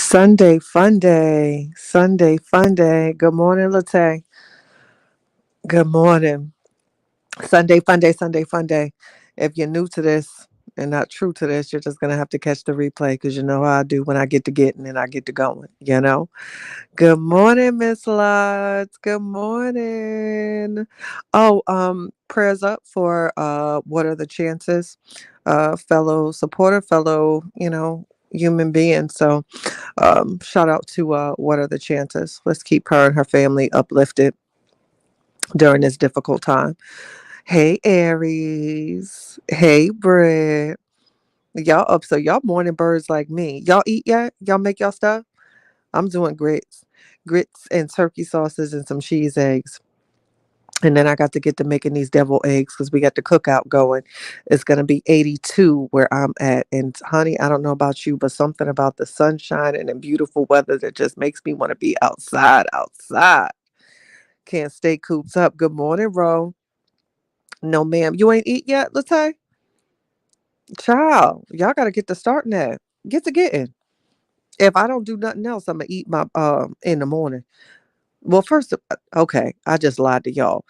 Sunday fun day. Sunday fun day. Good morning, Late. Good morning. Sunday fun day. Sunday fun day. If you're new to this and not true to this, you're just gonna have to catch the replay because you know how I do when I get to getting and I get to going. Good morning, Miss Lots. Good morning. Oh, prayers up for what are the chances? Fellow supporter, fellow, human being. So shout out to what are the chances? Let's keep her and her family uplifted during this difficult time. Hey Aries. Hey Britt. Y'all up so y'all morning birds like me. Y'all eat yet? Y'all make y'all stuff? I'm doing grits. Grits and turkey sauces and some cheese eggs. And then I got to get to making these devil eggs because we got the cookout going. It's going to be 82 where I'm at. And honey, I don't know about you, but something about the sunshine and the beautiful weather that just makes me want to be outside. Can't stay cooped up. Good morning, Ro. No, ma'am. You ain't eat yet, Latai? Child, y'all got to get to starting that. Get to getting. If I don't do nothing else, I'm going to eat my in the morning. Well, first, okay, I just lied to y'all.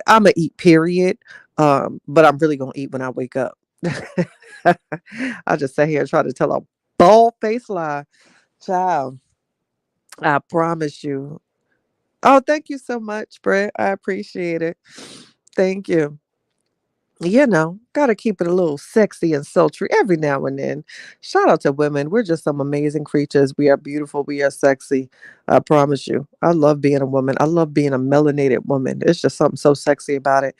I'm gonna eat, period. But I'm really gonna eat when I wake up. I just sat here and try to tell a bald face lie. Child, I promise you. Oh, thank you so much, Brett. I appreciate it. Thank you. Got to keep it a little sexy and sultry every now and then. Shout out to women. We're just some amazing creatures. We are beautiful. We are sexy. I promise you. I love being a woman. I love being a melanated woman. It's just something so sexy about it.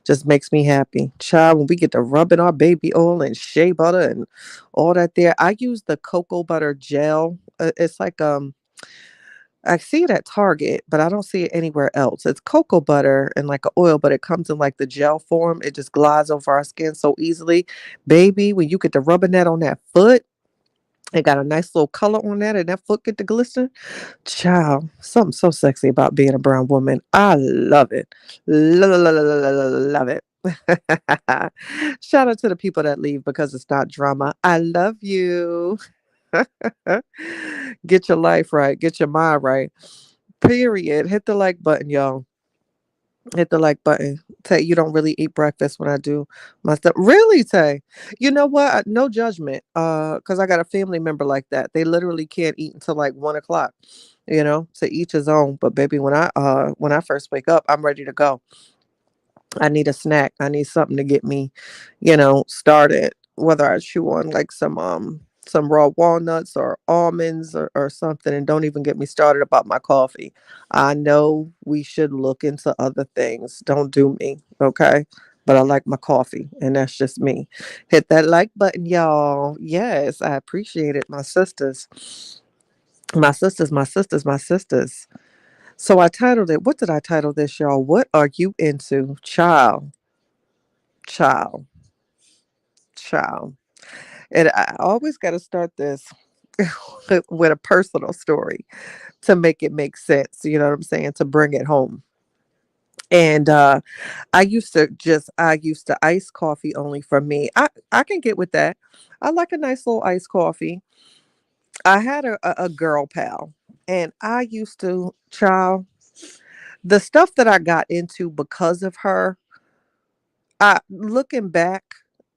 Just makes me happy. Child, when we get to rubbing our baby oil and shea butter and all that there. I use the cocoa butter gel. It's like I see it at Target, but I don't see it anywhere else. It's cocoa butter and like an oil, but it comes in like the gel form. It just glides over our skin so easily. Baby, when you get to rubbing that on that foot, it got a nice little color on that, and that foot get to glisten. Child, something so sexy about being a brown woman. I love it. Love it. Shout out to the people that leave because it's not drama. I love you. Get your life right. Get your mind right. Period. Hit the like button, y'all. Hit the like button. Tay, you don't really eat breakfast when I do my stuff. Really, Tay? You know what? No judgment. Because I got a family member like that. They literally can't eat until like 1 o'clock. To each his own. But baby, when I first wake up, I'm ready to go. I need a snack. I need something to get me, started. Whether I chew on like some raw walnuts or almonds or something, and don't even get me started about my coffee. I know we should look into other things. Don't do me, okay? But I like my coffee, and that's just me. Hit that like button, y'all. Yes, I appreciate it. My sisters. My sisters, my sisters, my sisters. So I titled it, what did I title this, y'all? What are you into? Child, child. And I always got to start this with a personal story to make sense. You know what I'm saying? To bring it home. And I used to ice coffee only for me. I can get with that. I like a nice little iced coffee. I had a girl pal, and I used to, child, the stuff that I got into because of her. I looking back,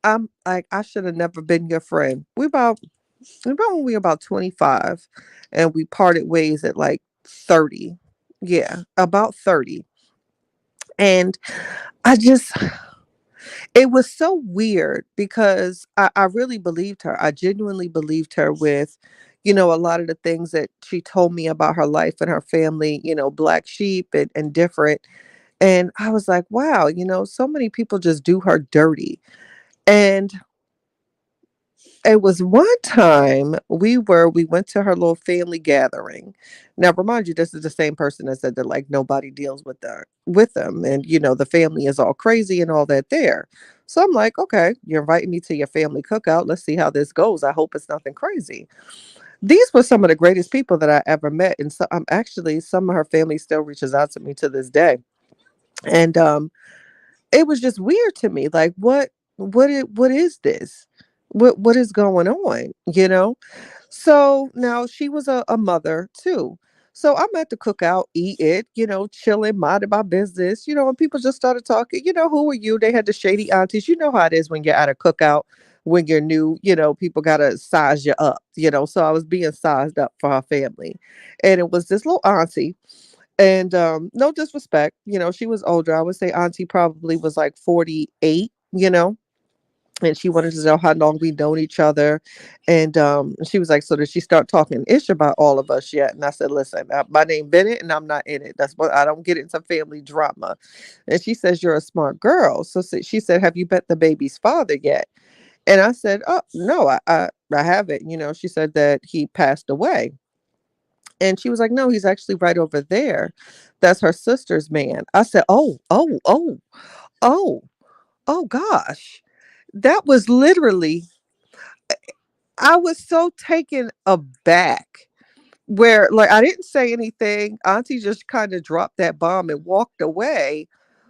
I'm like, I should have never been your friend. We about when we were about 25, and we parted ways at like 30. Yeah, about 30. And I just it was so weird because I really believed her. I genuinely believed her with, a lot of the things that she told me about her life and her family, black sheep and different. And I was like, wow, so many people just do her dirty. And it was one time we went to her little family gathering. Now, remind you, this is the same person that said that like nobody deals with them, and the family is all crazy and all that there. So I'm like, okay, you're inviting me to your family cookout. Let's see how this goes. I hope it's nothing crazy. These were some of the greatest people that I ever met, and so I'm actually some of her family still reaches out to me to this day, and it was just weird to me. Like, what is this? What is going on? So now she was a mother too. So I'm at the cookout, eat it, chilling, minding my business, and people just started talking, who are you? They had the shady aunties. You know how it is when you're at a cookout, when you're new, people gotta size you up, So I was being sized up for her family. And it was this little auntie. And no disrespect, she was older. I would say auntie probably was like 48, and she wanted to know how long we known each other. And she was like, so did she start talking ish about all of us yet? And I said, listen, my name Bennett and I'm not in it. That's what I don't get into family drama. And she says, you're a smart girl. So she said, have you met the baby's father yet? And I said, oh no, I haven't. She said that he passed away. And she was like, no, he's actually right over there. That's her sister's man. I said, oh, oh gosh. That was literally, I was so taken aback where, like, I didn't say anything. Auntie just kind of dropped that bomb and walked away.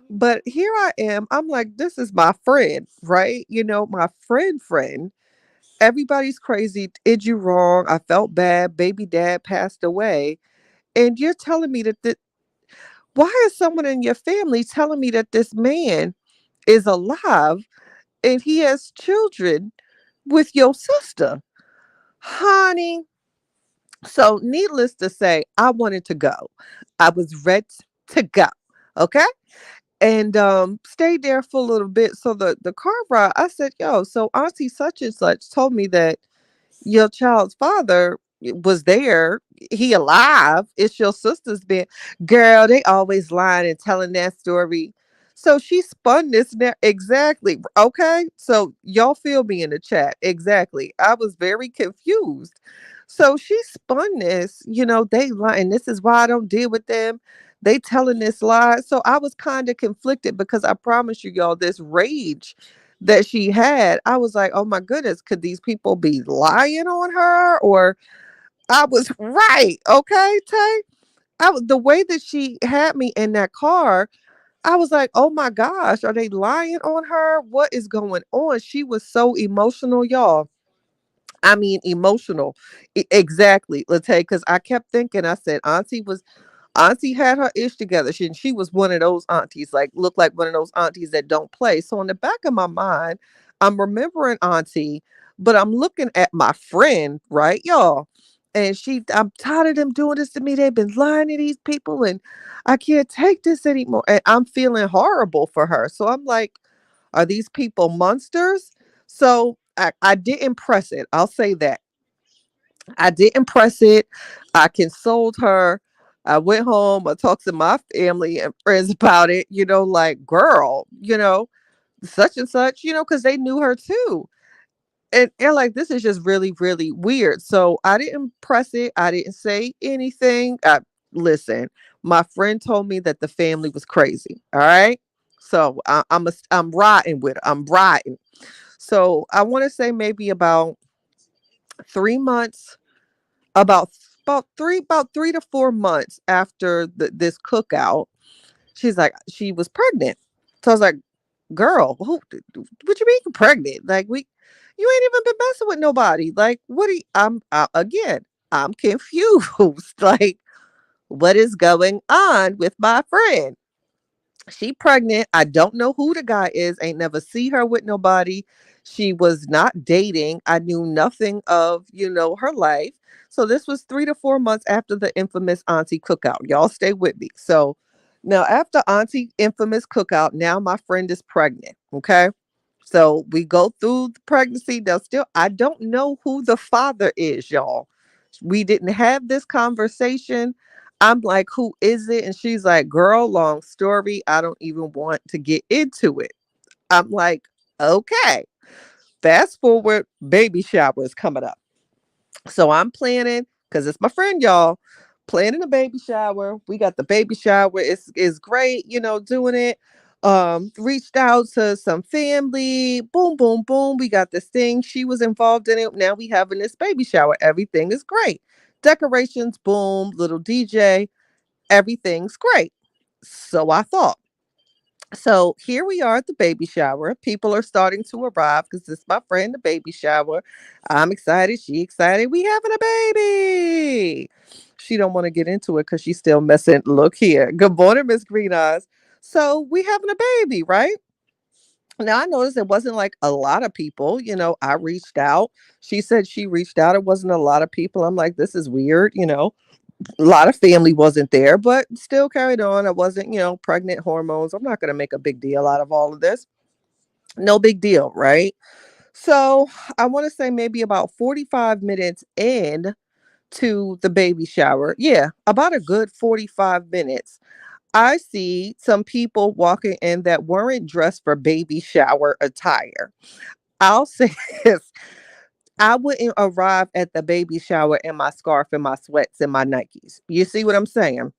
But here I am. I'm like, this is my friend, right? My friend. Everybody's crazy. Did you wrong? I felt bad. Baby dad passed away. And you're telling me that why is someone in your family telling me that this man is alive and he has children with your sister? Honey, so, needless to say, I wanted to go. I was ready to go. Okay. And stayed there for a little bit. So the car ride, I said, yo, so Auntie such and such told me that your child's father was there. He alive. It's your sister's been. Girl, they always lying and telling that story. So she spun this exactly. Okay. So y'all feel me in the chat. Exactly. I was very confused. So she spun this, they lie, and this is why I don't deal with them. They telling this lie. So I was kind of conflicted because I promise you, y'all, this rage that she had, I was like, oh my goodness, could these people be lying on her? Or I was right. Okay, Tay. I was the way that she had me in that car. I was like, oh my gosh, are they lying on her? What is going on? She was so emotional, y'all. I mean, emotional. Exactly, Latae, because I kept thinking, I said, Auntie had her ish together. She was one of those aunties, like looked like one of those aunties that don't play. So in the back of my mind, I'm remembering Auntie, but I'm looking at my friend, right, y'all? And I'm tired of them doing this to me. They've been lying to these people, and I can't take this anymore. And I'm feeling horrible for her. So I'm like, are these people monsters? So I didn't press it. I'll say that. I didn't press it. I consoled her. I went home. I talked to my family and friends about it, like, girl, such and such, because they knew her too. And like, this is just really, really weird. So I didn't press it. I didn't say anything. Listen, my friend told me that the family was crazy. All right. So I'm riding with her. I'm riding. So I want to say maybe about 3 months, about about 3 to 4 months after this cookout, she's like, she was pregnant. So I was like, girl, what you mean you pregnant? Like, you ain't even been messing with nobody. Like, what are you, again, I'm confused. Like, what is going on with my friend? She pregnant. I don't know who the guy is. Ain't never see her with nobody. She was not dating. I knew nothing of, her life. So this was 3 to 4 months after the infamous auntie cookout. Y'all stay with me. So now after auntie infamous cookout, now my friend is pregnant. Okay. So we go through the pregnancy. Now still, I don't know who the father is, y'all. We didn't have this conversation. I'm like, who is it? And she's like, girl, long story. I don't even want to get into it. I'm like, okay. Fast forward, baby shower is coming up. So I'm planning, because it's my friend, y'all, planning a baby shower. We got the baby shower. It's great, doing it. Reached out to some family. Boom, boom, boom. We got this thing. She was involved in it. Now we having this baby shower. Everything is great. Decorations, boom, little DJ, everything's great. So I thought. So here we are at the baby shower. People are starting to arrive because this is my friend, the baby shower. I'm excited. She excited. We having a baby. She don't want to get into it because she's still messing. Look here. Good morning, Miss Green Eyes. So we having a baby, right? Now I noticed it wasn't like a lot of people. I reached out. She said she reached out. It wasn't a lot of people. I'm like, this is weird. A lot of family wasn't there, but still carried on. I wasn't, pregnant hormones. I'm not going to make a big deal out of all of this. No big deal, right? So I want to say maybe about 45 minutes in to the baby shower. Yeah, about a good 45 minutes. I see some people walking in that weren't dressed for baby shower attire. I'll say this. I wouldn't arrive at the baby shower in my scarf and my sweats and my Nikes. You see what I'm saying?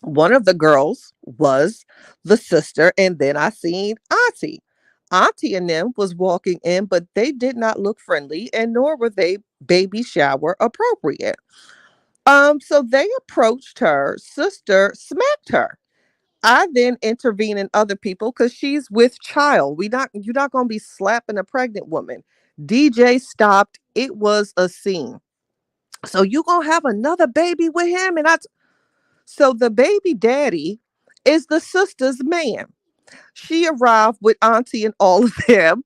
One of the girls was the sister, and then I seen Auntie. Auntie and them was walking in, but they did not look friendly, and nor were they baby shower appropriate. So they approached her. Sister smacked her. I then intervene in other people because she's with child. You're not gonna be slapping a pregnant woman. DJ stopped. It was a scene. So you gonna have another baby with him, so the baby daddy is the sister's man. She arrived with Auntie and all of them,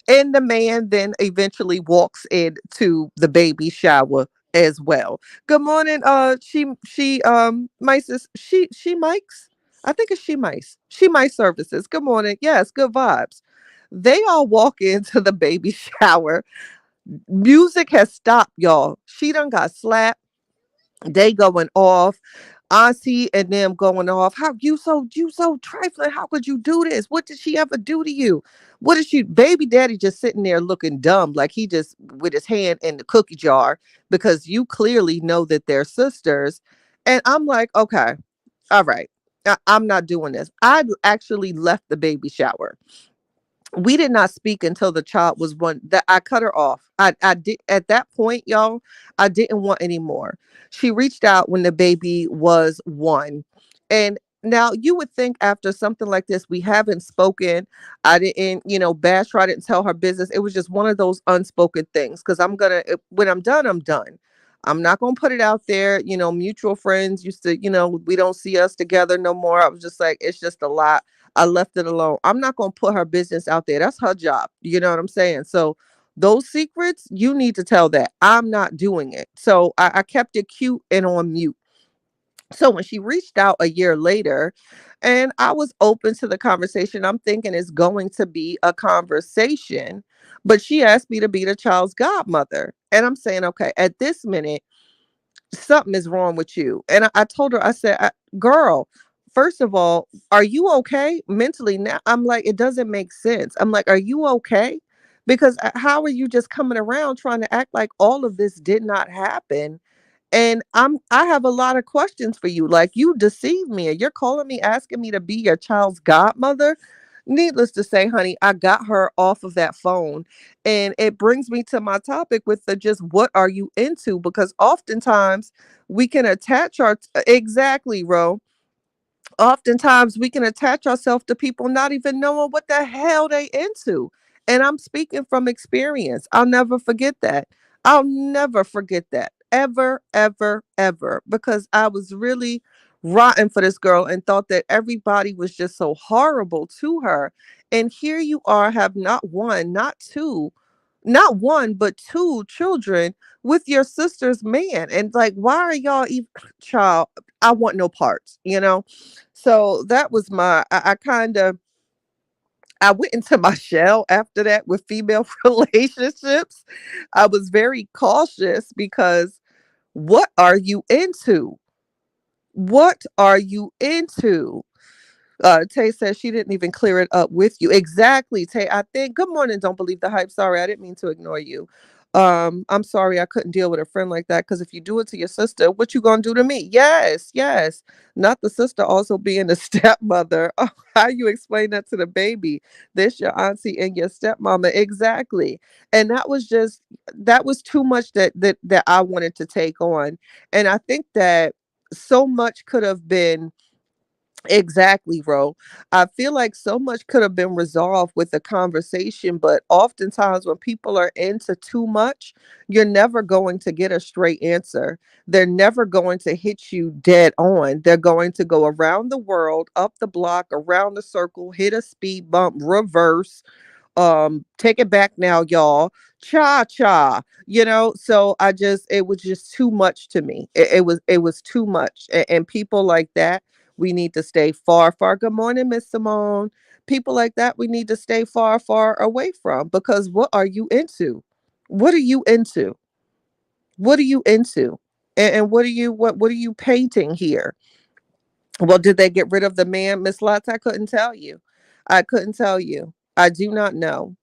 and the man then eventually walks into the baby shower as well. Good morning. She Mice she Mike's. I think it's She Mice. She Mice Services. Good morning. Yes, good vibes. They all walk into the baby shower. Music has stopped, y'all. She done got slapped. They going off. Auntie and them going off. How you so trifling? How could you do this? What did she ever do to you? What is she baby daddy just sitting there looking dumb, like he just with his hand in the cookie jar because you clearly know that they're sisters. And I'm like, okay, all right. I'm not doing this. I actually left the baby shower. We did not speak until the child was one. That I cut her off. I did at that point, y'all. I didn't want any more. She reached out when the baby was one. And now you would think after something like this, we haven't spoken. I didn't, bash her. I didn't tell her business. It was just one of those unspoken things. Because when I'm done, I'm done. I'm not gonna put it out there. Mutual friends used to, we don't see us together no more. I was just like, it's just a lot. I left it alone. I'm not going to put her business out there. That's her job. You know what I'm saying? So those secrets, you need to tell that. I'm not doing it. So I kept it cute and on mute. So when she reached out a year later and I was open to the conversation, I'm thinking it's going to be a conversation. But she asked me to be the child's godmother. And I'm saying, okay, at this minute, something is wrong with you. And I told her, I said, girl, first of all, are you okay mentally? Now I'm like, it doesn't make sense. I'm like, are you okay? Because how are you just coming around trying to act like all of this did not happen? And I have a lot of questions for you. Like you deceived me and you're calling me asking me to be your child's godmother. Needless to say, honey, I got her off of that phone. And it brings me to my topic with the just what are you into? Because oftentimes we can attach our exactly, Ro. Oftentimes we can attach ourselves to people not even knowing what the hell they into. And I'm speaking from experience. I'll never forget that. I'll never forget that. Ever, ever, ever. Because I was really rotten for this girl and thought that everybody was just so horrible to her. And here you are, have not one, not two, not one, but two children with your sister's man. And like, why are y'all even child? I want no parts. So that was I kind of I went into my shell after that with female relationships. I was very cautious because what are you into? What are you into? Tay says she didn't even clear it up with you. Exactly, Tay. I think good morning. Don't believe the hype. Sorry, I didn't mean to ignore you. I'm sorry I couldn't deal with a friend like that because if you do it to your sister, what you gonna do to me? Yes, yes. Not the sister also being the stepmother. Oh, how you explain that to the baby? This your auntie and your stepmama. Exactly. And that was too much that I wanted to take on. And I think that so much could have been Exactly, Ro. I feel like so much could have been resolved with a conversation, but oftentimes when people are into too much, you're never going to get a straight answer. They're never going to hit you dead on. They're going to go around the world, up the block, around the circle, hit a speed bump, reverse, take it back now, y'all, cha cha, so I just, it was just too much to me. It was too much. And people like that, we need to stay far far. Good morning, Miss Simone. People like that, we need to stay far far away from, because what are you into? What are you into? What are you into? And what are you painting here? Well, did they get rid of the man, Miss Lutz? I couldn't tell you. I couldn't tell you. I do not know.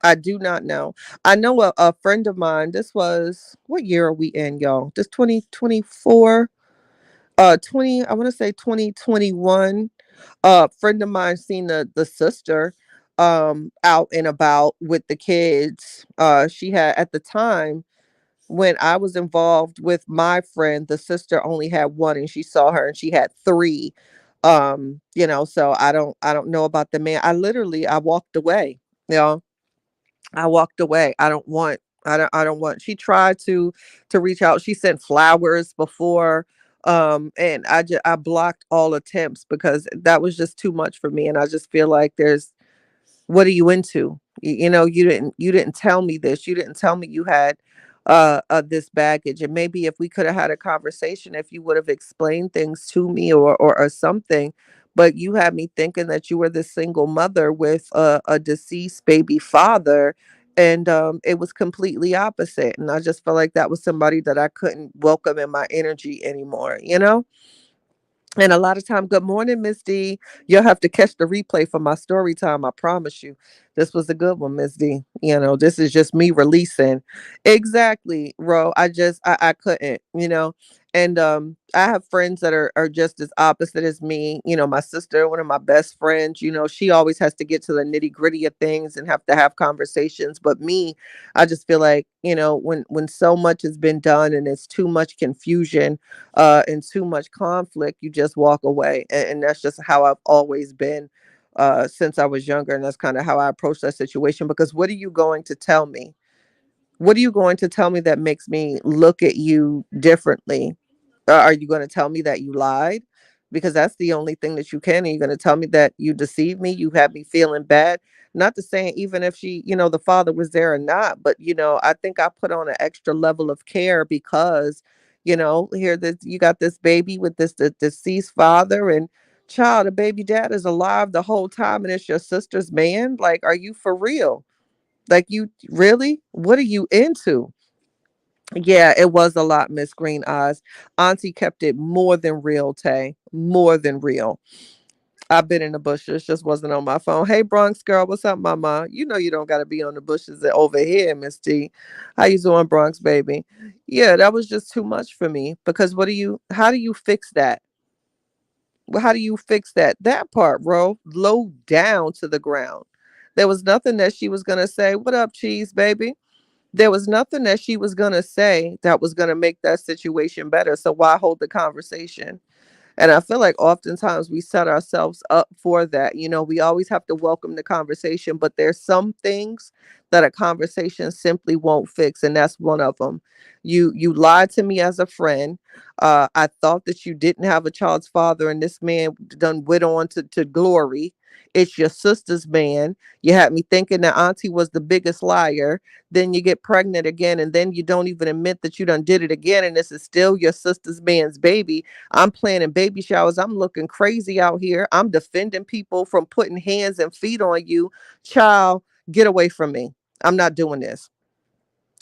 I do not know. I know a friend of mine, this was, what year are we in, y'all? This 2024, 20, I want to say 2021. Friend of mine seen the sister out and about with the kids. She had, at the time when I was involved with my friend, the sister only had one, and she saw her and she had three. So I don't know about the man. I walked away. You know, I walked away. I don't want. She tried to reach out. She sent flowers before, and I blocked all attempts because that was just too much for me, and I just feel like there's, what are you into? You didn't tell me this. You didn't tell me you had this baggage. And maybe if we could have had a conversation, if you would have explained things to me, or something. But you had me thinking that you were this single mother with a deceased baby father, and it was completely opposite. And I just felt like that was somebody that I couldn't welcome in my energy anymore. And a lot of time, good morning, Miss D. You'll have to catch the replay for my story time. I promise you. This was a good one, Miss D. This is just me releasing. Exactly, Ro. I couldn't. And I have friends that are just as opposite as me. My sister, one of my best friends, she always has to get to the nitty-gritty of things and have to have conversations. But me, I just feel like, when so much has been done and it's too much confusion, and too much conflict, you just walk away. And that's just how I've always been, since I was younger. And that's kind of how I approach that situation. Because what are you going to tell me? What are you going to tell me that makes me look at you differently? Are you going to tell me that you lied? Because that's the only thing that you can. Are you going to tell me that you deceived me? You had me feeling bad. Not to say even if the father was there or not, but I think I put on an extra level of care because, here this you got this baby with this the deceased father and child, the baby dad is alive the whole time and it's your sister's man. Like, are you for real? Like, you really? What are you into? Yeah, it was a lot, Miss Green Eyes. Auntie kept it more than real, Tay. More than real. I've been in the bushes, just wasn't on my phone. Hey, Bronx girl, what's up, mama? You know you don't got to be on the bushes over here, Miss T. How you doing, Bronx baby? Yeah, that was just too much for me. Because how do you fix that? How do you fix that? That part, bro, low down to the ground. There was nothing that she was gonna say. What up, cheese baby? There was nothing that she was going to say that was going to make that situation better. So why hold the conversation? And I feel like oftentimes we set ourselves up for that. We always have to welcome the conversation, but there's some things that a conversation simply won't fix, and that's one of them. You lied to me as a friend. I thought that you didn't have a child's father, and this man done went on to glory. It's your sister's man. You had me thinking that auntie was the biggest liar. Then you get pregnant again, and then you don't even admit that you done did it again, and this is still your sister's man's baby. I'm planning baby showers. I'm looking crazy out here. I'm defending people from putting hands and feet on you. Child, get away from me. I'm not doing this.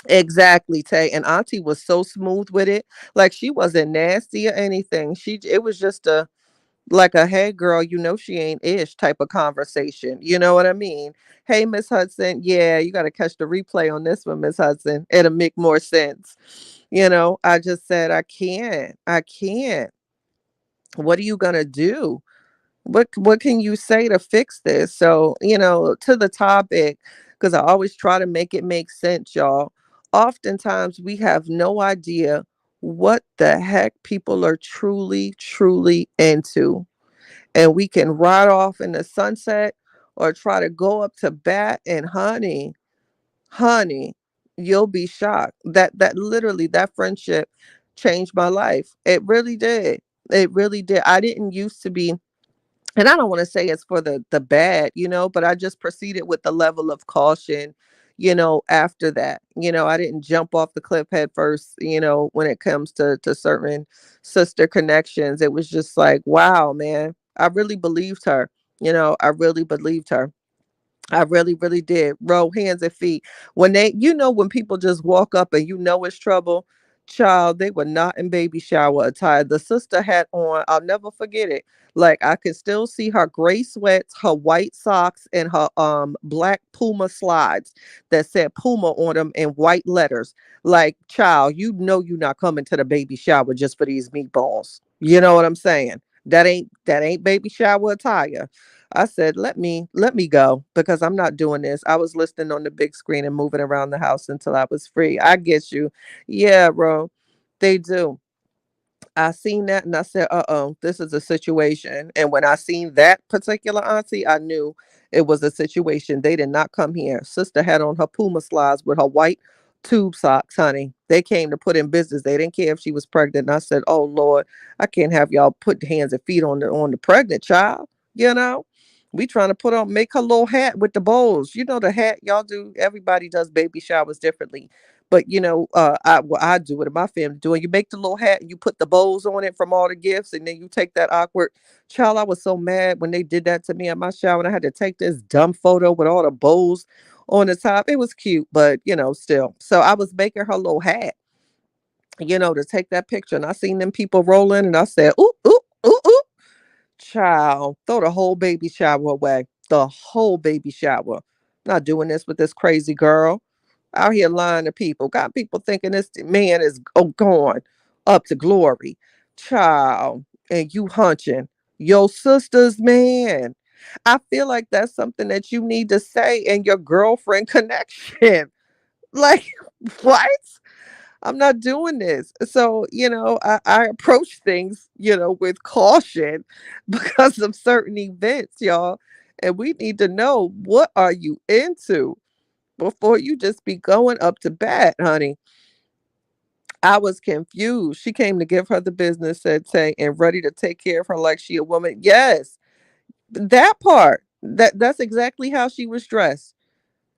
Exactly, Tay. And Auntie was so smooth with it. Like, she wasn't nasty or anything. It was just a, like a, hey girl, she ain't ish type of conversation. You know what I mean? Hey, Miss Hudson. Yeah, you gotta catch the replay on this one, Miss Hudson. It'll make more sense. I just said I can't. I can't. What are you gonna do? What can you say to fix this? So, to the topic, because I always try to make it make sense, y'all. Oftentimes we have no idea what the heck people are truly, truly into. and we can ride off in the sunset or try to go up to bat. And honey, you'll be shocked that literally that friendship changed my life. It really did. It really did. I didn't used to be, and I don't want to say it's for the bad, but I just proceeded with the level of caution, after that. I didn't jump off the cliff head first, when it comes to certain sister connections. It was just like, wow, man, I really believed her. I really believed her. I really, really did. Roll hands and feet. When when people just walk up and it's trouble, child, they were not in baby shower attire. The sister had on, I'll never forget it. Like I could still see her gray sweats, her white socks, and her black Puma slides that said Puma on them in white letters. Like, child, you're not coming to the baby shower just for these meatballs. You know what I'm saying? That ain't baby shower attire. I said, let me go because I'm not doing this. I was listening on the big screen and moving around the house until I was free. I get you. Yeah, bro. They do. I seen that and I said, this is a situation. And when I seen that particular auntie, I knew it was a situation. They did not come here. Sister had on her Puma slides with her white tube socks, honey. They came to put in business. They didn't care if she was pregnant. And I said, oh Lord, I can't have y'all put hands and feet on the pregnant child, you know? We trying to make her little hat with the bows. The hat y'all do. Everybody does baby showers differently. But I do it in my family doing. You make the little hat and you put the bows on it from all the gifts, and then you take that awkward child. I was so mad when they did that to me at my shower, and I had to take this dumb photo with all the bows on the top. It was cute, but still. So I was making her little hat, to take that picture, and I seen them people rolling, and I said, ooh, ooh, ooh, ooh. Child, throw the whole baby shower away. The whole baby shower. Not doing this with this crazy girl out here lying to people. Got people thinking this man is gone up to glory. Child, and you hunching your sister's man. I feel like that's something that you need to say in your girlfriend connection. Like, what? I'm not doing this. So, I approach things, with caution because of certain events, y'all. And we need to know, what are you into before you just be going up to bat, honey. I was confused. She came to give her the business, said say, and ready to take care of her like she a woman. Yes, that part. That's exactly how she was dressed.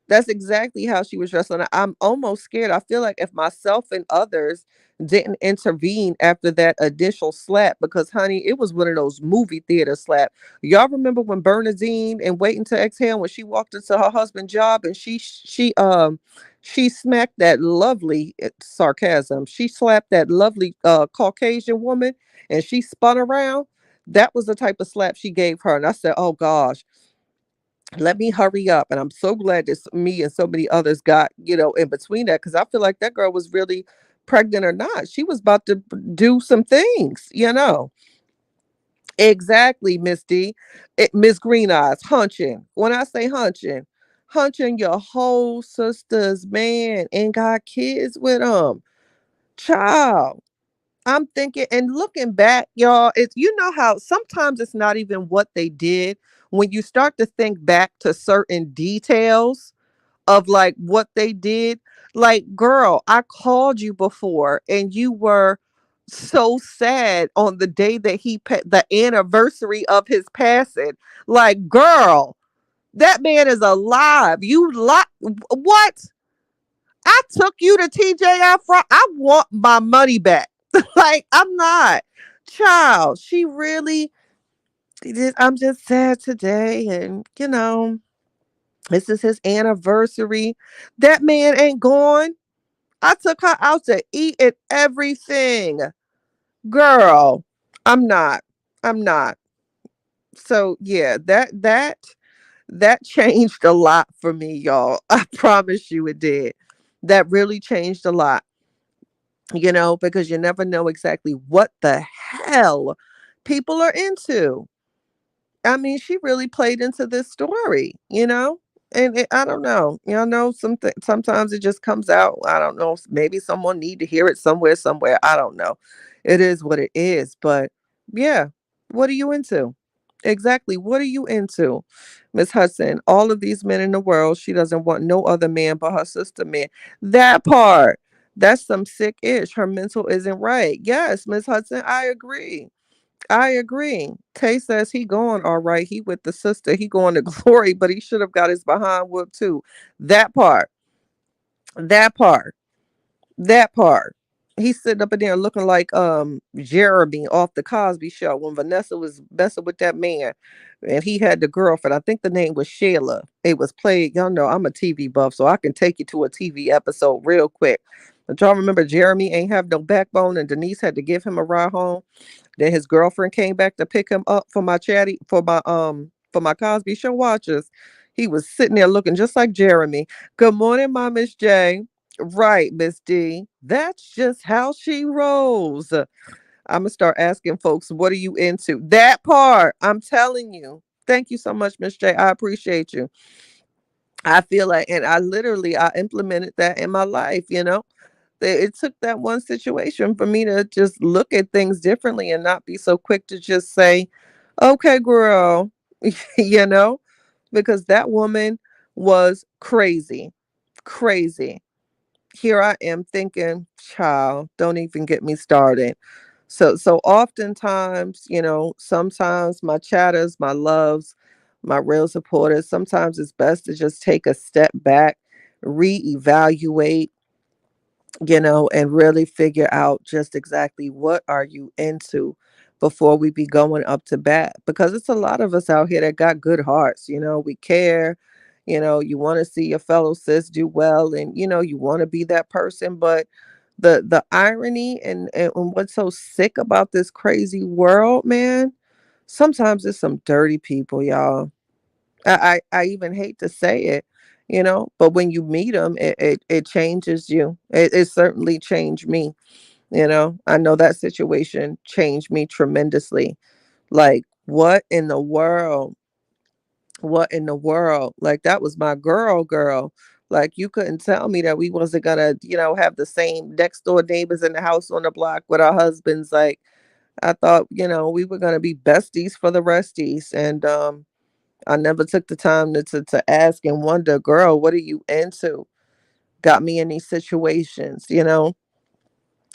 That's exactly how she was dressed. And I'm almost scared. I feel like if myself and others didn't intervene after that initial slap, because honey, it was one of those movie theater slap. Y'all remember when Bernadine and Waiting to Exhale, when she walked into her husband's job and she smacked that lovely sarcasm. She slapped that lovely Caucasian woman and she spun around. That was the type of slap she gave her. And I said, oh gosh, let me hurry up. And I'm so glad that me and so many others got, in between that, because I feel like that girl was really pregnant or not. She was about to do some things. Exactly, Miss D. Miss Green Eyes, hunching. When I say hunching your whole sister's man and got kids with them. Child. I'm thinking and looking back, y'all, it's how sometimes it's not even what they did. When you start to think back to certain details of like what they did, like, girl, I called you before and you were so sad on the day that the anniversary of his passing. Like, girl, that man is alive. What? I took you to TJI Friday. I want my money back. Like, I'm not. Child, she really did. I'm just sad today. And, this is his anniversary. That man ain't gone. I took her out to eat and everything. Girl, I'm not. I'm not. So yeah, that changed a lot for me, y'all. I promise you it did. That really changed a lot. Because you never know exactly what the hell people are into. I mean, she really played into this story. And I don't know. Sometimes it just comes out. I don't know. Maybe someone need to hear it somewhere. I don't know. It is what it is. But yeah, what are you into? Exactly. What are you into, Miss Hudson? All of these men in the world, she doesn't want no other man but her sister man. That part. That's some sick ish. Her mental isn't right. Yes, Miss Hudson, I agree. I agree. Tay says he going all right. He with the sister. He going to glory, but he should have got his behind whooped too. That part. That part. That part. He's sitting up in there looking like Jeremy off the Cosby Show when Vanessa was messing with that man, and he had the girlfriend. I think the name was Shayla. It was played. Y'all know I'm a TV buff, so I can take you to a TV episode real quick. But y'all remember Jeremy ain't have no backbone, and Denise had to give him a ride home. Then his girlfriend came back to pick him up for my chatty for my Cosby Show watchers. He was sitting there looking just like Jeremy. Good morning, my Miss J. Right, Miss D. That's just how she rolls. I'm gonna start asking folks, what are you into? That part, I'm telling you. Thank you so much, Miss J. I appreciate you. I feel like, and I literally I implemented that in my life. It took that one situation for me to just look at things differently and not be so quick to just say, okay, girl, you know, because that woman was crazy, crazy. Here I am thinking, child, don't even get me started. So oftentimes, sometimes my chatters, my loves, my real supporters, sometimes it's best to just take a step back, reevaluate, and really figure out just exactly what are you into before we be going up to bat, because it's a lot of us out here that got good hearts. We care. You want to see your fellow sis do well, and you want to be that person. But the irony and what's so sick about this crazy world, man, sometimes it's some dirty people, y'all. I even hate to say it, but when you meet them, it changes you. It certainly changed me. I know that situation changed me tremendously. Like, what in the world? What in the world? Like, that was my girl. Like, you couldn't tell me that we wasn't gonna, have the same next door neighbors in the house on the block with our husbands. Like, I thought, we were gonna be besties for the resties. And I never took the time to ask and wonder, girl, what are you into? Got me in these situations.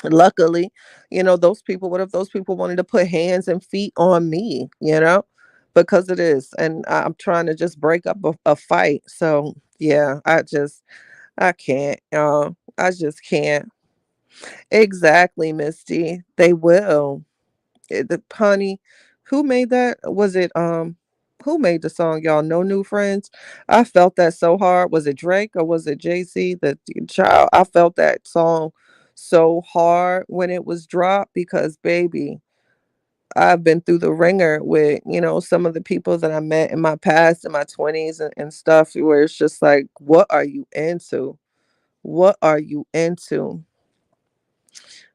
Luckily, those people, what if those people wanted to put hands and feet on me, because it is. And I'm trying to just break up a fight. So, yeah, I can't. I just can't. Exactly, Misty. They will. Honey, who made that? Was it who made the song, y'all? No New Friends? I felt that so hard. Was it Drake or was it Jay-Z? The child, I felt that song so hard when it was dropped because, baby, I've been through the ringer with, some of the people that I met in my past, in my 20s and stuff, where it's just like, what are you into? What are you into?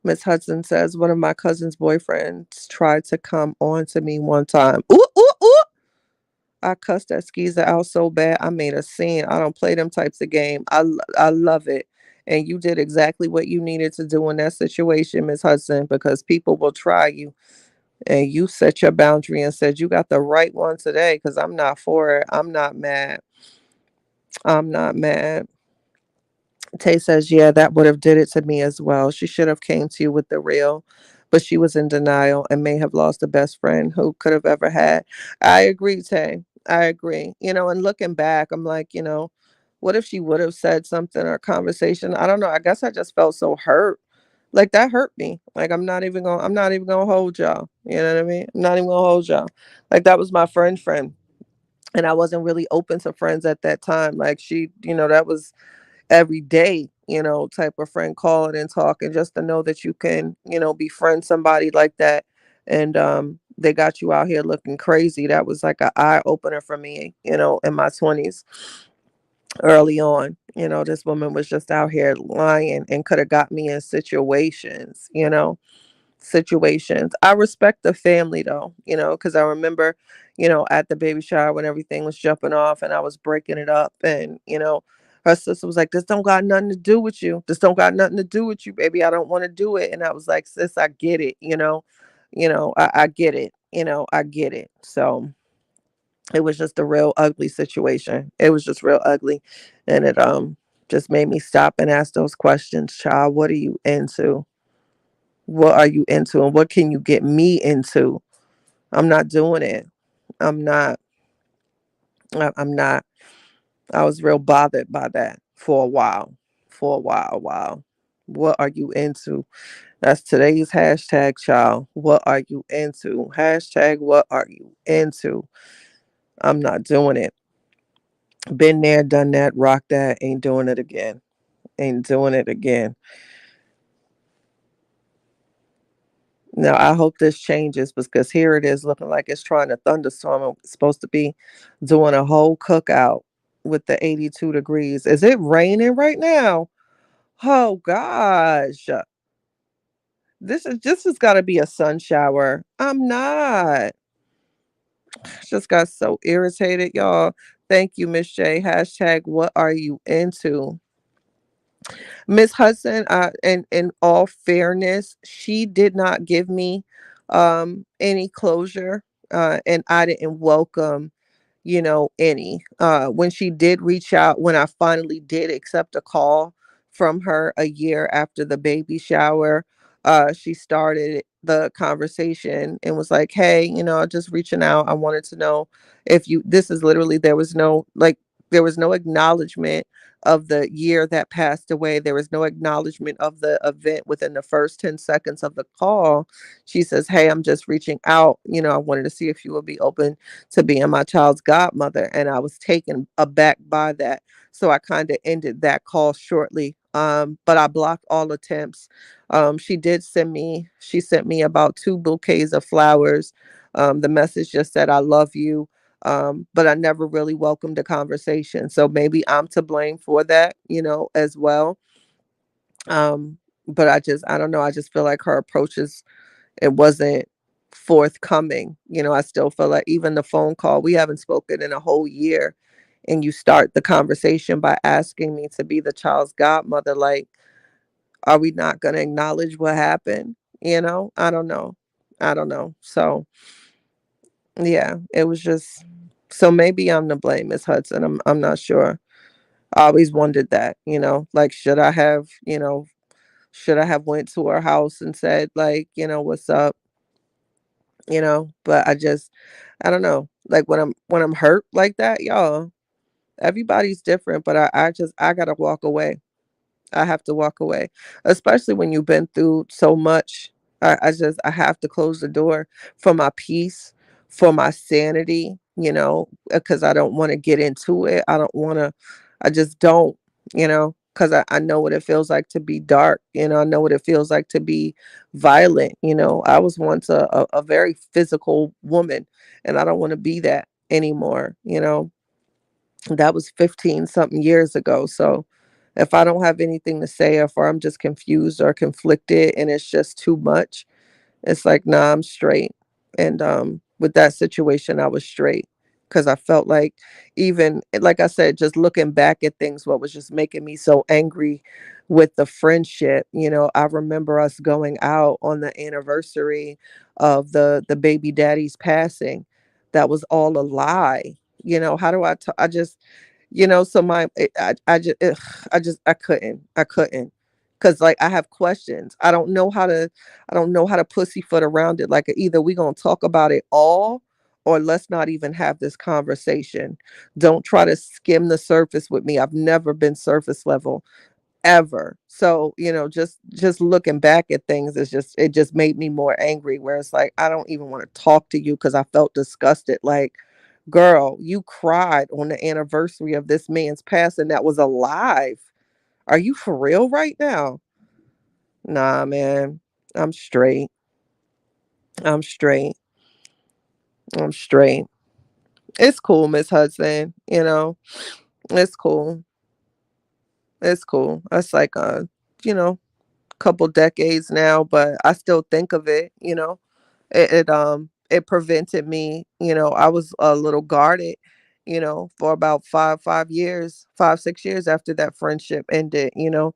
Miss Hudson says one of my cousin's boyfriends tried to come on to me one time. Ooh, ooh, ooh. I cussed that skeezer out so bad. I made a scene. I don't play them types of game. I love it. And you did exactly what you needed to do in that situation, Miss Hudson, because people will try you. And you set your boundary and said, you got the right one today because I'm not for it. I'm not mad. I'm not mad. Tay says, yeah, that would have did it to me as well. She should have came to you with the real, but she was in denial and may have lost the best friend who could have ever had. I agree, Tay. I agree. And looking back, I'm like, what if she would have said something or conversation? I don't know. I guess I just felt so hurt. Like, that hurt me. Like, I'm not even gonna hold y'all. You know what I mean? I'm not even gonna hold y'all. Like, that was my friend. And I wasn't really open to friends at that time. Like, she, that was every day, type of friend calling and talking, just to know that you can, befriend somebody like that. And they got you out here looking crazy. That was like an eye opener for me, in my 20s, early on. This woman was just out here lying and could have got me in situations. I respect the family though, because I remember, at the baby shower when everything was jumping off and I was breaking it up, and her sister was like, "This don't got nothing to do with you. This don't got nothing to do with you, baby. I don't want to do it." And I was like, "Sis, I get it. I get it. I get it." So It was just a real ugly situation. It was just real ugly. And it just made me stop and ask those questions, child. What are you into? What are you into? And what can you get me into? I'm not doing it. I'm not. I'm not. I was real bothered by that for a while. For a while, wow. What are you into? That's today's hashtag, child. What are you into? Hashtag, what are you into? I'm not doing it. Been there, done that, rock that, ain't doing it again. Ain't doing it again. Now, I hope this changes because here it is looking like it's trying to thunderstorm. It's supposed to be doing a whole cookout with the 82 degrees. Is it raining right now? Oh gosh. This has got to be a sun shower. I'm not. Just got so irritated, y'all. Thank you, Miss J. Hashtag what are you into? Miss Hudson, and in all fairness, she did not give me any closure, and I didn't welcome, any. When she did reach out, when I finally did accept a call from her a year after the baby shower, she started the conversation and was like, "Hey, just reaching out. I wanted to know if you." This is literally there was no like there was no acknowledgement of the year that passed away. There was no acknowledgement of the event within the first 10 seconds of the call. She says, "Hey, I'm just reaching out. I wanted to see if you would be open to being my child's godmother." And I was taken aback by that. So I kind of ended that call shortly. But I blocked all attempts. She sent me about two bouquets of flowers. The message just said, "I love you." But I never really welcomed the conversation. So maybe I'm to blame for that, as well. Um, but I don't know. I just feel like her approaches, it wasn't forthcoming. I still feel like even the phone call, we haven't spoken in a whole year. And you start the conversation by asking me to be the child's godmother. Like, are we not going to acknowledge what happened? I don't know. I don't know. So, yeah, it was just so maybe I'm to blame, Miss Hudson. I'm not sure. I always wondered that, like should I have went to her house and said like, what's up, but I don't know. Like when I'm hurt like that, y'all, everybody's different, but I gotta walk away. I have to walk away, especially when you've been through so much. I have to close the door for my peace, for my sanity, because I don't want to get into it. I don't want to, I just don't, because I know what it feels like to be dark. I know what it feels like to be violent. I was once a very physical woman, and I don't want to be that anymore. That was 15 something years ago. So if I don't have anything to say, if I'm just confused or conflicted and it's just too much, it's like, nah, I'm straight. And with that situation, I was straight because I felt like, even like I said, just looking back at things, what was just making me so angry with the friendship. I remember us going out on the anniversary of the baby daddy's passing. That was all a lie. How do I just, so I couldn't, because like I have questions. I don't know how to pussyfoot around it. Like, either we gonna talk about it all, or let's not even have this conversation. Don't try to skim the surface with me. I've never been surface level ever. So, just looking back at things, it just made me more angry, where it's like I don't even want to talk to you because I felt disgusted. Like, girl, you cried on the anniversary of this man's passing that was alive. Are you for real right now? Nah, man. I'm straight. I'm straight. I'm straight. It's cool, Miss Hudson. It's cool. It's cool. That's like you know, couple decades now, but I still think of it. It prevented me, I was a little guarded, for about 5 years, 5 6 years after that friendship ended. And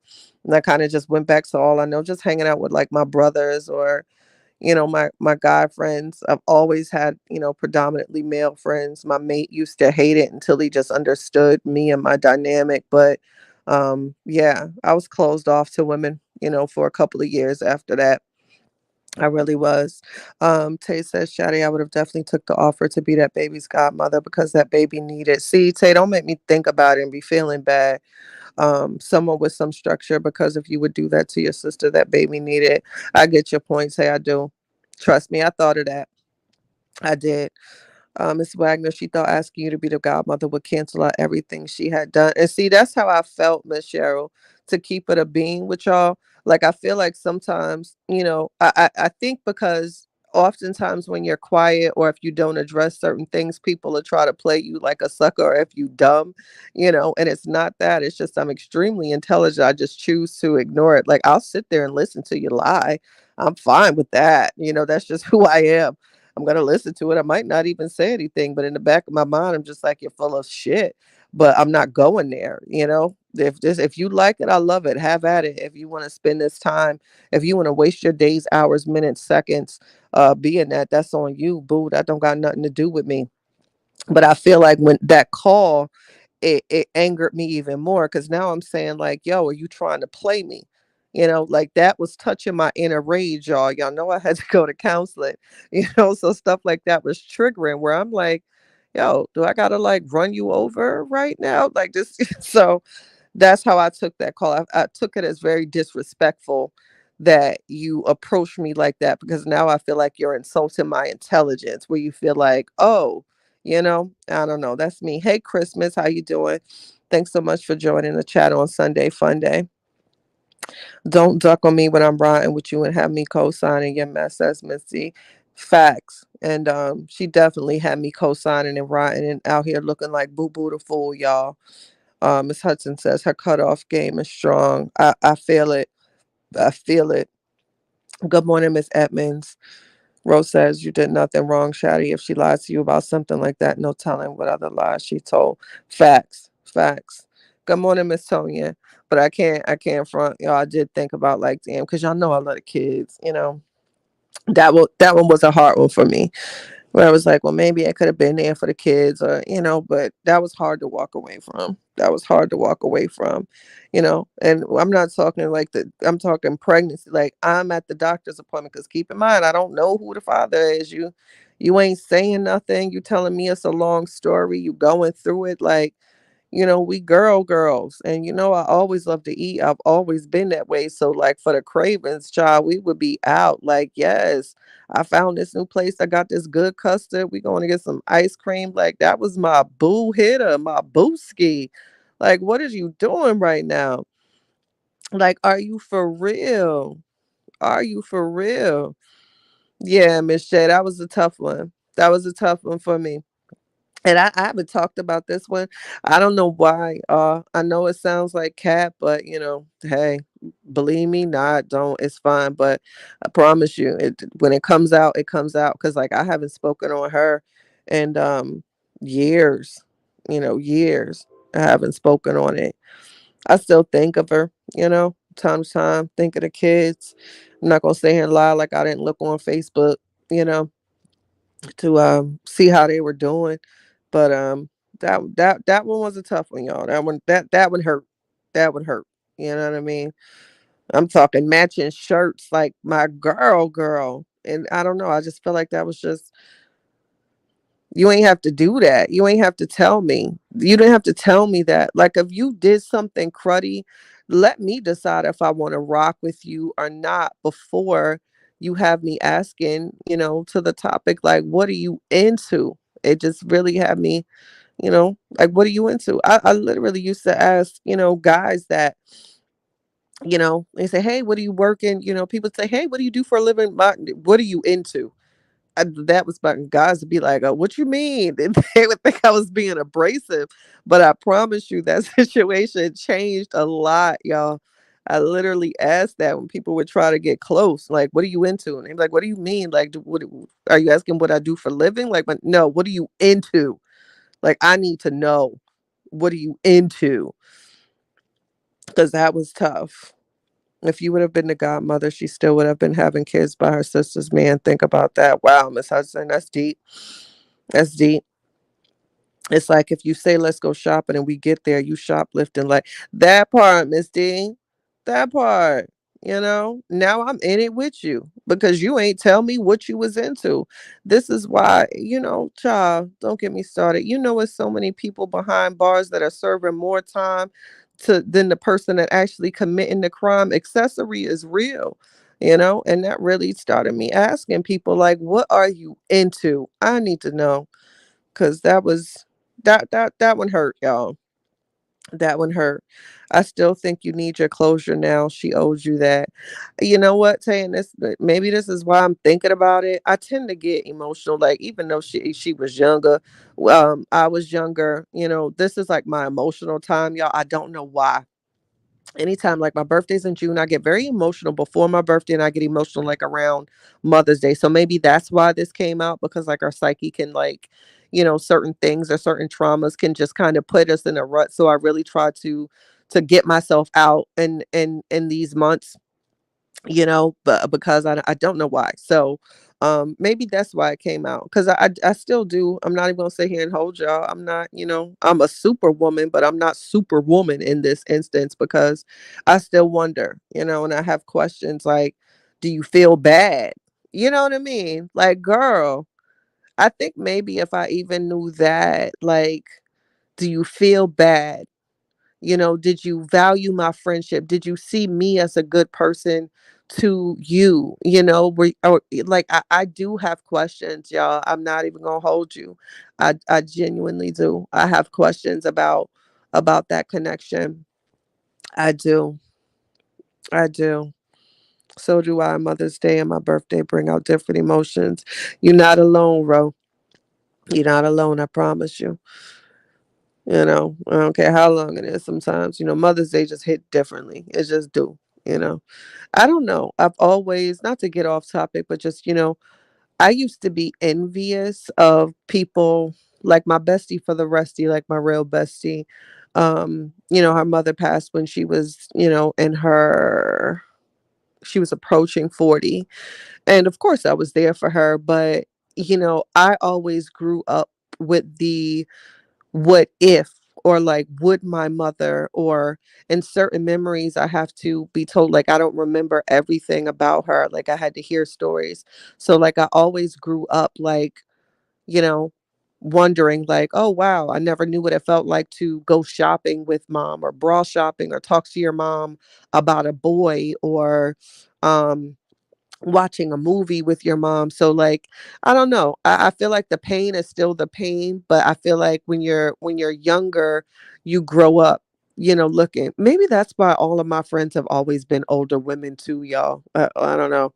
I kind of just went back to all I know, just hanging out with like my brothers, or My guy friends, I've always had, predominantly male friends. My mate used to hate it until he just understood me and my dynamic. But yeah, I was closed off to women, for a couple of years after that. I really was. Tay says, Shadi, I would have definitely took the offer to be that baby's godmother because that baby needed. See, Tay, don't make me think about it and be feeling bad. Someone with some structure, because if you would do that to your sister, that baby needed. I get your point, Tay, I do. Trust me, I thought of that. I did. Miss Wagner, she thought asking you to be the godmother would cancel out everything she had done. And see, that's how I felt, Miss Cheryl, to keep it a being with y'all. Like, I feel like sometimes, I think because oftentimes when you're quiet or if you don't address certain things, people will try to play you like a sucker or if you dumb, and it's not that. It's just I'm extremely intelligent. I just choose to ignore it. Like, I'll sit there and listen to you lie. I'm fine with that. That's just who I am. I'm gonna listen to it. I might not even say anything, but in the back of my mind, I'm just like, you're full of shit. But I'm not going there. If you like it, I love it. Have at it. If you want to spend this time, if you want to waste your days, hours, minutes, seconds, being that's on you, boo. That don't got nothing to do with me. But I feel like when that call, it angered me even more because now I'm saying like, yo, are you trying to play me? Like that was touching my inner rage, y'all. Y'all know I had to go to counseling, so stuff like that was triggering where I'm like, yo, do I gotta like run you over right now? Like this. So that's how I took that call. I took it as very disrespectful that you approached me like that because now I feel like you're insulting my intelligence where you feel like, oh, I don't know. That's me. Hey, Christmas, how you doing? Thanks so much for joining the chat on Sunday Fun Day. Don't duck on me when I'm riding with you and have me co-signing your mess, says Missy. Facts. And she definitely had me co-signing and riding and out here looking like Boo Boo the Fool, y'all. Miss Hudson says her cutoff game is strong. I feel it. I feel it. Good morning, Miss Edmonds. Rose says you did nothing wrong, Shaddy. If she lies to you about something like that, no telling what other lies she told. Facts. Facts. Good morning, Miss Tonya. But I can't front. Y'all, I did think about like, damn, because y'all know I love the kids. That one was a hard one for me where I was like, well, maybe I could have been there for the kids but that was hard to walk away from. That was hard to walk away from. And I'm not talking like I'm talking pregnancy. Like I'm at the doctor's appointment because keep in mind, I don't know who the father is. You ain't saying nothing. You telling me it's a long story. You going through it like, we girls. And I always love to eat. I've always been that way. So like for the cravings, child, we would be out. Like, yes, I found this new place. I got this good custard. We going to get some ice cream. Like that was my boo hitter, my booski. Like, what are you doing right now? Like, are you for real? Are you for real? Yeah, Miss Shay, that was a tough one. That was a tough one for me. And I haven't talked about this one. I don't know why. I know it sounds like cat, but hey, believe me, not don't. It's fine. But I promise you, when it comes out, it comes out. Cause like I haven't spoken on her in years. Years. I haven't spoken on it. I still think of her. Time to time. Think of the kids. I'm not gonna sit here and lie like I didn't look on Facebook. You know to see how they were doing. But that one was a tough one, y'all. That one hurt. That would hurt. You know what I mean? I'm talking matching shirts like my girl. And I don't know. I just feel like that was just you ain't have to do that. You ain't have to tell me. You didn't have to tell me that. Like if you did something cruddy, let me decide if I want to rock with you or not before you have me asking, to the topic like what are you into? It just really had me, like what are you into? I literally used to ask, guys that, they say, hey, what are you working? People say, hey, what do you do for a living? What are you into? That was my guys to be like, oh, what you mean? And they would think I was being abrasive. But I promise you that situation changed a lot, y'all. I literally asked that when people would try to get close, like, what are you into? And they'd be like, what do you mean? Like, what are you asking what I do for a living? Like, but no, what are you into? Like, I need to know what are you into? Because that was tough. If you would have been the godmother, she still would have been having kids by her sister's man. Think about that. Wow, Miss Hudson, that's deep. That's deep. It's like if you say let's go shopping and we get there, you shoplifting like that part, Miss D. That part. Now I'm in it with you because you ain't tell me what you was into. This is why, child, don't get me started. It's so many people behind bars that are serving more time than the person that actually committing the crime. Accessory is real, and that really started me asking people like, what are you into? I need to know. Cause that one hurt, y'all. That one hurt. I still think you need your closure now. She owes you that. You know what, saying this, maybe this is why I'm thinking about it. I tend to get emotional, like even though she was younger, I was younger. This is like my emotional time, y'all. I don't know why. Anytime, like my birthday's in June, I get very emotional before my birthday, and I get emotional like around Mother's Day. So maybe that's why this came out, because like our psyche can, like, certain things or certain traumas can just kind of put us in a rut. So I really try to get myself out in these months, but because I don't know why. So maybe that's why it came out, because I still do. I'm not even gonna sit here and hold y'all. I'm not, I'm a superwoman, but I'm not superwoman in this instance, because I still wonder, and I have questions like, do you feel bad? You know what I mean? Like, girl, I think maybe if I even knew that, like, do you feel bad? Did you value my friendship? Did you see me as a good person to you? Like, I do have questions, y'all. I'm not even gonna hold you. I genuinely do. I have questions about that connection. I do. I do. So do I. Mother's Day and my birthday bring out different emotions. You're not alone, Ro. You're not alone, I promise you. I don't care how long it is. Sometimes, Mother's Day just hit differently. It just do, you know. I don't know. I've always, not to get off topic, but just, I used to be envious of people like my bestie for the restie, like my real bestie. Her mother passed when she was, she was approaching 40. And of course I was there for her, but I always grew up with the what if, or like, would my mother, or in certain memories I have to be told, like, I don't remember everything about her, like I had to hear stories. So like I always grew up like, you know wondering like, oh wow, I never knew what it felt like to go shopping with mom, or bra shopping, or talk to your mom about a boy, or um watching a movie with your mom. So like, I don't know. I feel like the pain is still the pain, but I feel like when you're younger, you grow up, looking. Maybe that's why all of my friends have always been older women too, y'all. I don't know.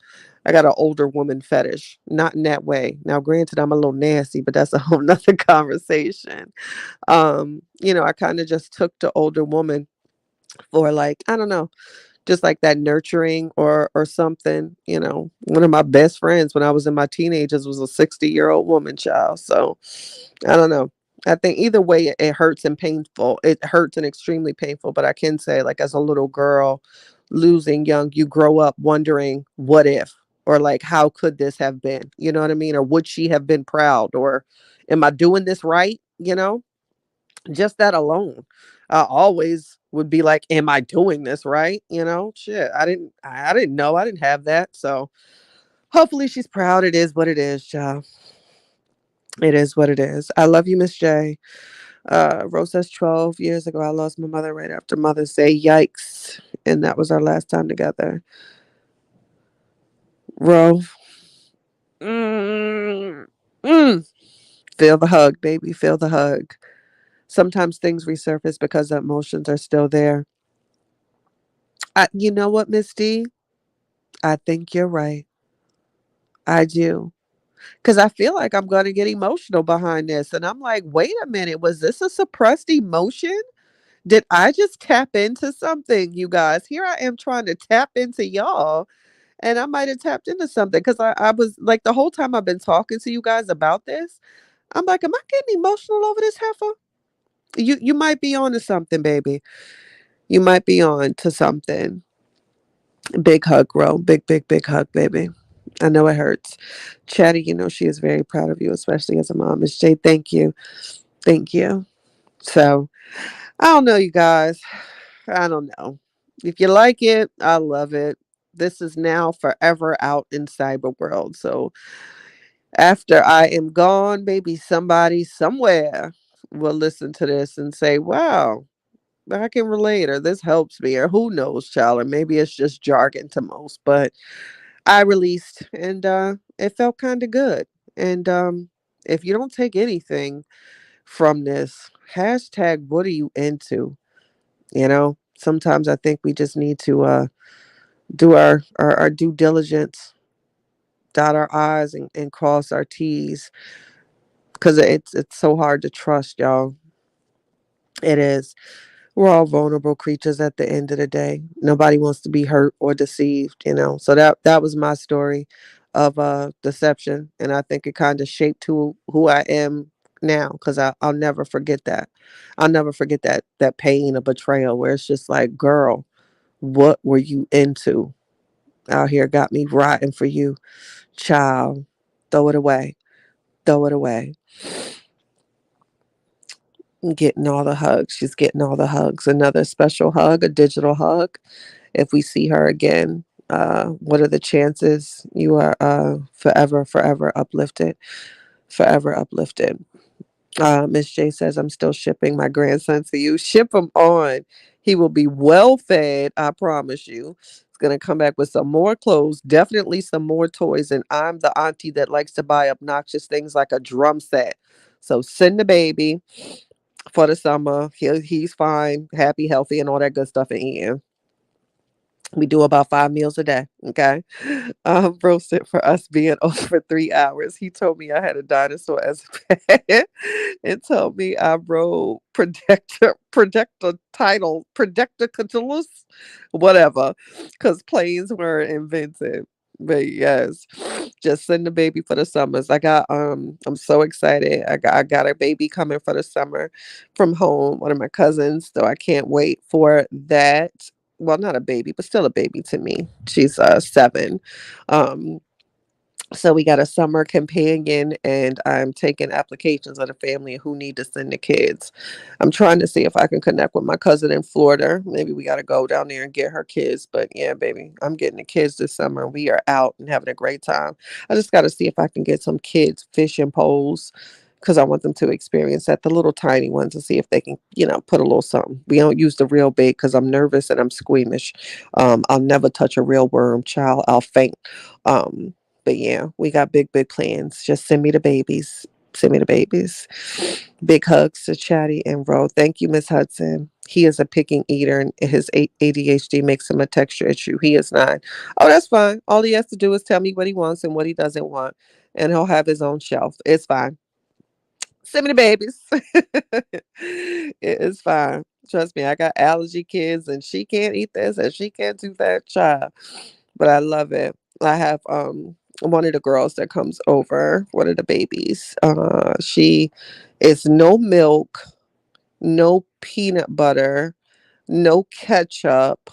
I got an older woman fetish. Not in that way. Now, granted, I'm a little nasty, but that's a whole nother conversation. I kind of just took the older woman for, like, I don't know, just like that nurturing, or something. One of my best friends when I was in my teenagers was a 60-year-old woman, child. So I don't know. I think either way, it hurts and painful. It hurts and extremely painful, but I can say, like, as a little girl losing young, you grow up wondering what if, or like, how could this have been, you know what I mean, or would she have been proud, or am I doing this right, just that alone. I always would be like, am I doing this right? Shit. I didn't know. I didn't have that. So hopefully she's proud. It is what it is, child. It is what it is. I love you, Miss J. Rose says 12 years ago I lost my mother right after Mother's Day. Yikes. And that was our last time together. Ro. Mm, mm. Feel the hug, baby. Feel the hug. Sometimes things resurface because the emotions are still there. You know what, Miss D? I think you're right. I do. Because I feel like I'm going to get emotional behind this. And I'm like, wait a minute. Was this a suppressed emotion? Did I just tap into something, you guys? Here I am trying to tap into y'all. And I might have tapped into something, because I was like, the whole time I've been talking to you guys about this, I'm like, am I getting emotional over this heifer? You might be on to something, baby. You might be on to something. Big hug, bro. Big, big, big hug, baby. I know it hurts. Chatty, you know she is very proud of you, especially as a mom. Miss J, thank you. Thank you. So, I don't know, you guys. I don't know. If you like it, I love it. This is now forever out in cyber world. So, after I am gone, maybe somebody somewhere will listen to this and say, wow, I can relate, or this helps me, or who knows, child, or maybe it's just jargon to most. But I released, and it felt kind of good. And if you don't take anything from this, hashtag what are you into? You know, sometimes I think we just need to do our due diligence, dot our I's and cross our T's, because it's so hard to trust, y'all. It is. We're all vulnerable creatures at the end of the day. Nobody wants to be hurt or deceived, you know. So that was my story of deception, and I think it kind of shaped who I am now, because I'll never forget that. I'll never forget that pain of betrayal, where it's just like, girl, what were you into out here? Got me rotting for you, child. Throw it away. Throw it away. Getting all the hugs. She's getting all the hugs. Another special hug, a digital hug. If we see her again, what are the chances? You are forever, forever uplifted. Forever uplifted. Miss J says, I'm still shipping my grandson to you. Ship him on. He will be well fed, I promise you. He's going to come back with some more clothes, definitely some more toys. And I'm the auntie that likes to buy obnoxious things like a drum set. So send the baby for the summer. He's fine, happy, healthy, and all that good stuff. And eating. We do about 5 meals a day. Okay. Roasted for us being over 3 hours. He told me I had a dinosaur as a pet and told me I rode Predictor Catullus, whatever, because planes were invented. But yes, just send the baby for the summers. I'm so excited. I got a baby coming for the summer from home, one of my cousins. So I can't wait for that. Well, not a baby, but still a baby to me. She's 7. Um, so we got a summer companion, and I'm taking applications of the family who need to send the kids. I'm trying to see if I can connect with my cousin in Florida. Maybe we got to go down there and get her kids. But yeah, baby, I'm getting the kids this summer. We are out and having a great time. I just got to see if I can get some kids fishing poles, because I want them to experience that, the little tiny ones, and see if they can, put a little something. We don't use the real bait because I'm nervous and I'm squeamish. I'll never touch a real worm, child. I'll faint. Um, but yeah, we got big, big plans. Just send me the babies. Send me the babies. Big hugs to Chatty and Ro. Thank you, Miss Hudson. He is a picking eater, and his ADHD makes him a texture issue. He is not. Oh, that's fine. All he has to do is tell me what he wants and what he doesn't want, and he'll have his own shelf. It's fine. Send me the babies. It is fine. Trust me, I got allergy kids, and she can't eat this and she can't do that, child. But I love it. I have one of the girls that comes over, one of the babies. She is no milk, no peanut butter, no ketchup,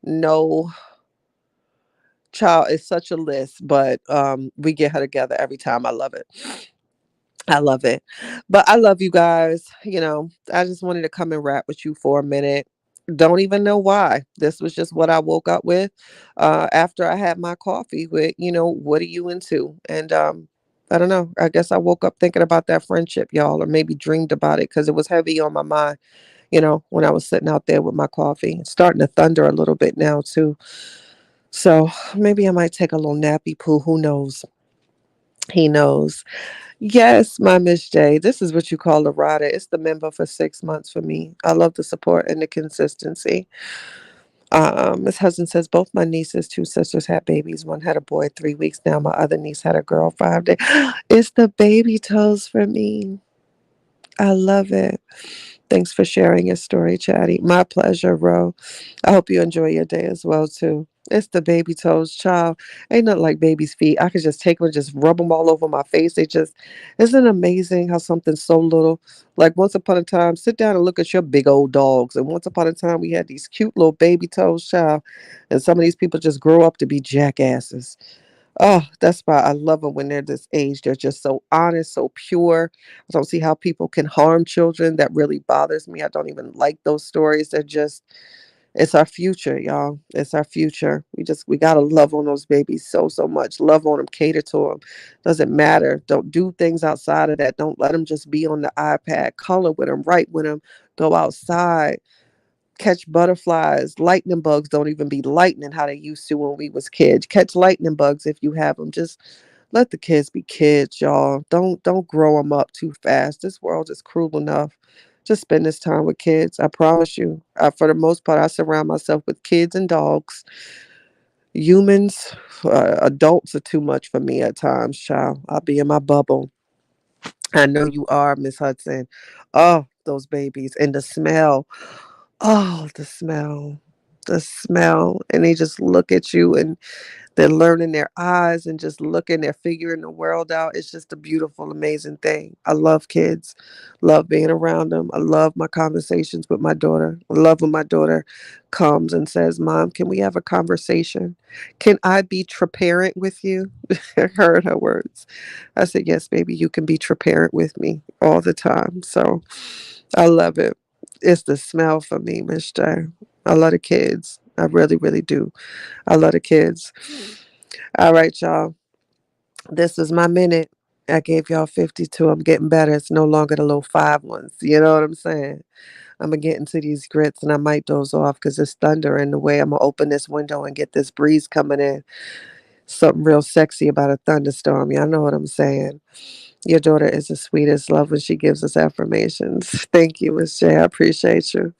no, child. It's such a list, but we get her together every time. I love it. I love it. But I love you guys. I just wanted to come and rap with you for a minute. Don't even know why. This was just what I woke up with after I had my coffee with, what are you into? And I don't know. I guess I woke up thinking about that friendship, y'all, or maybe dreamed about it because it was heavy on my mind, when I was sitting out there with my coffee. It's starting to thunder a little bit now, too. So maybe I might take a little nappy poo. Who knows? He knows. Yes, my Miss J. This is what you call a rider. It's the member for 6 months for me. I love the support and the consistency. Miss Hudson says both my nieces, two sisters, had babies. One had a boy 3 weeks now. My other niece had a girl 5 days. It's the baby toes for me. I love it. Thanks for sharing your story, Chatty. My pleasure, Ro. I hope you enjoy your day as well, too. It's the baby toes, child. Ain't nothing like baby's feet. I could just take them and just rub them all over my face. They just, isn't it amazing how something so little, like once upon a time, sit down and look at your big old dogs. And once upon a time, we had these cute little baby toes, child. And some of these people just grow up to be jackasses. Oh, that's why I love them when they're this age. They're just so honest, so pure. I don't see how people can harm children. That really bothers me. I don't even like those stories. They're just, it's our future, y'all. It's our future. We gotta love on those babies so much. Love on them, cater to them. Doesn't matter. Don't do things outside of that. Don't let them just be on the iPad. Color with them, write with them, go outside, catch butterflies. Lightning bugs don't even be lightning how they used to when we was kids. Catch lightning bugs if you have them. Just let the kids be kids, y'all. Don't grow them up too fast. This world is cruel enough. Just spend this time with kids. I promise you. For the most part, I surround myself with kids and dogs. Humans, adults are too much for me at times, child. I'll be in my bubble. I know you are, Miss Hudson. Oh, those babies and the smell. Oh, the smell. The smell. And they just look at you and they're learning their eyes and just looking, they're figuring the world out. It's just a beautiful, amazing thing. I love kids, love being around them. I love my conversations with my daughter. I love when my daughter comes and says, Mom, can we have a conversation? Can I be transparent with you? I heard her words. I said, Yes, baby, you can be transparent with me all the time. So I love it. It's the smell for me, Miss J. I love the kids. I really, really do. I love the kids. All right, y'all. This is my minute. I gave y'all 52. I'm getting better. It's no longer the little five ones. You know what I'm saying? I'm going to get into these grits and I might doze off because it's thunder in the way. I'm going to open this window and get this breeze coming in. Something real sexy about a thunderstorm. Y'all know what I'm saying. Your daughter is the sweetest. Love when she gives us affirmations. Thank you, Miss J. I appreciate you.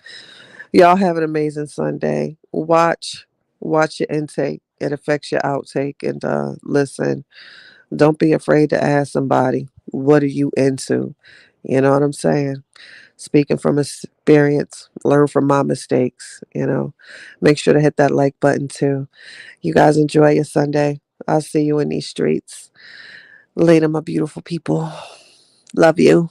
Y'all have an amazing Sunday. Watch your intake. It affects your outtake. And listen, don't be afraid to ask somebody, what are you into? You know what I'm saying? Speaking from experience, learn from my mistakes, you know. Make sure to hit that like button too. You guys enjoy your Sunday. I'll see you in these streets. Later, my beautiful people. Love you.